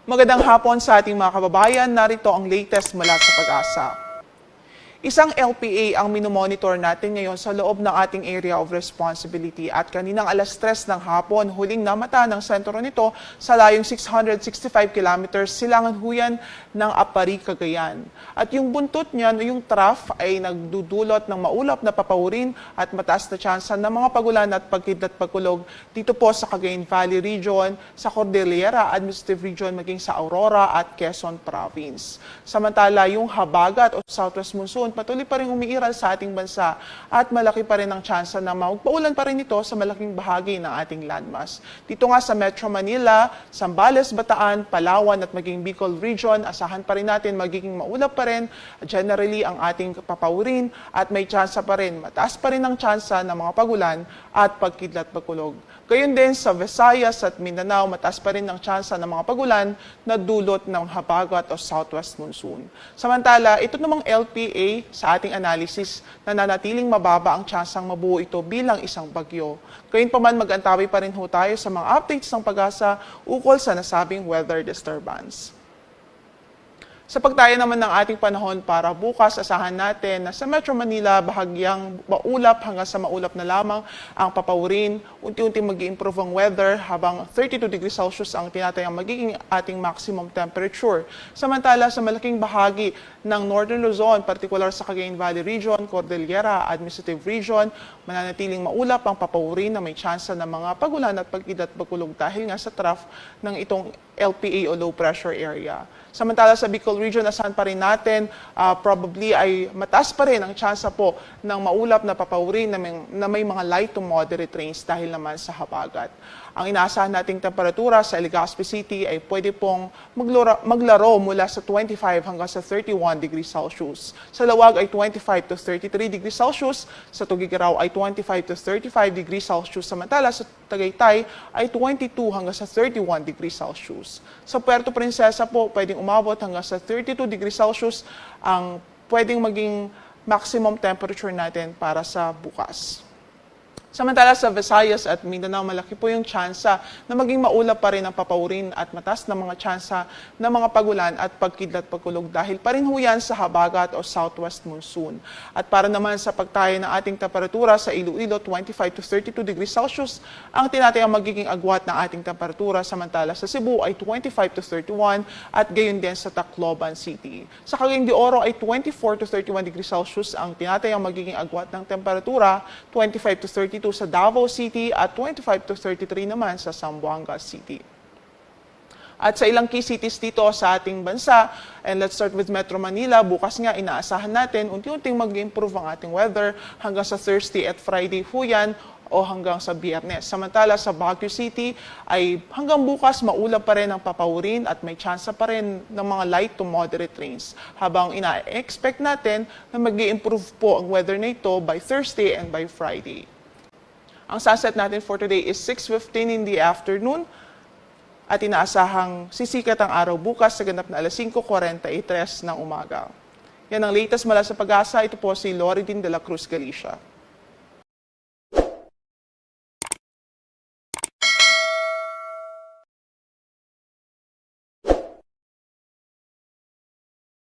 Magandang hapon sa ating mga kababayan. Narito ang latest mula sa Pag-asa. Isang LPA ang minomonitor natin ngayon sa loob ng ating area of responsibility at kaninang alas 3 ng hapon, huling namata ng sentro nito sa layong 665 kilometers silangan huyan ng Apari, Cagayan. At yung buntot niyan, yung trough ay nagdudulot ng maulap na papawurin at mataas na tsansa ng mga pagulan at pagkidlat pagkulog dito po sa Cagayan Valley Region, sa Cordillera Administrative Region, maging sa Aurora at Quezon Province. Samantala, yung habagat o southwest monsoon patuloy pa rin umiiral sa ating bansa at malaki pa rin ang tsansa na magpaulan pa rin ito sa malaking bahagi ng ating landmass. Dito nga sa Metro Manila, Zambales, Bataan, Palawan at maging Bicol Region, asahan pa rin natin magiging maulap pa rin generally ang ating papawurin at may tsansa pa rin, mataas pa rin ang tsansa ng mga pagulan at pagkidlat pagkulog. Gayon din sa Visayas at Mindanao, mataas pa rin ang tsansa ng mga pagulan na dulot ng habagat o southwest monsoon. Samantala, ito namang LPA sa ating analysis na nanatiling mababa ang tsansang mabuo ito bilang isang bagyo. Gayunpaman, mag-antabi pa rin ho tayo sa mga updates ng Pag-asa ukol sa nasabing weather disturbance. Sa pagtaya naman ng ating panahon para bukas, asahan natin na sa Metro Manila, bahagyang maulap hanggang sa maulap na lamang ang papawurin. Unti-unti mag-i-improve ang weather habang 32 degrees Celsius ang tinatayang magiging ating maximum temperature. Samantala, sa malaking bahagi ng Northern Luzon, partikular sa Cagayan Valley Region, Cordillera Administrative Region, mananatiling maulap ang papawurin na may tsansa ng mga pagulan at pagkidlat pagkulog dahil nga sa trough ng itong LPA o low pressure area. Samantala sa Bicol Region, asahan pa rin natin, probably ay mataas pa rin ang tsansa po ng maulap na papawurin na may mga light to moderate rains dahil naman sa habagat. Ang inaasahan nating temperatura sa Legazpi City ay pwede pong maglaro mula sa 25 hanggang sa 31 degrees Celsius. Sa Lawag ay 25 to 33 degrees Celsius, sa Tuguegarao ay 25 to 35 degrees Celsius, samantala sa Tagaytay ay 22 hanggang sa 31 degrees Celsius. Sa Puerto Princesa po, pwedeng umabot hanggang sa 32 degrees Celsius ang pwedeng maging maximum temperature natin para sa bukas. Samantala sa Visayas at Mindanao, malaki po yung tsansa na maging maulap pa rin ang papawurin at mataas na mga tsansa ng mga pagulan at pagkidlat pagkulog dahil pa rin huyan sa habagat o southwest monsoon. At para naman sa pagtaya ng ating temperatura sa Iloilo, 25 to 32 degrees Celsius ang tinatayang magiging agwat ng ating temperatura, samantala sa Cebu ay 25 to 31 at gayon din sa Tacloban City. Sa Cagayan de Oro ay 24 to 31 degrees Celsius ang tinatayang magiging agwat ng temperatura, 25 to 32 sa Davao City at 25 to 33 naman sa Zamboanga City. At sa ilang key cities dito sa ating bansa, and let's start with Metro Manila, bukas nga inaasahan natin unti-unting mag-improve ang ating weather hanggang sa Thursday at Friday huyan o hanggang sa Biyernes. Samantala sa Baguio City ay hanggang bukas maulap pa rin ang papawurin at may tsansa pa rin ng mga light to moderate rains. Habang ina-expect natin na mag-improve po ang weather na ito by Thursday and by Friday. Ang sunset natin for today is 6:15 in the afternoon at inaasahang sisikat ang araw bukas sa ganap na alas 5:43 ng umaga. Yan ang latest mula sa Pag-asa. Ito po si Loridin de la Cruz Galicia.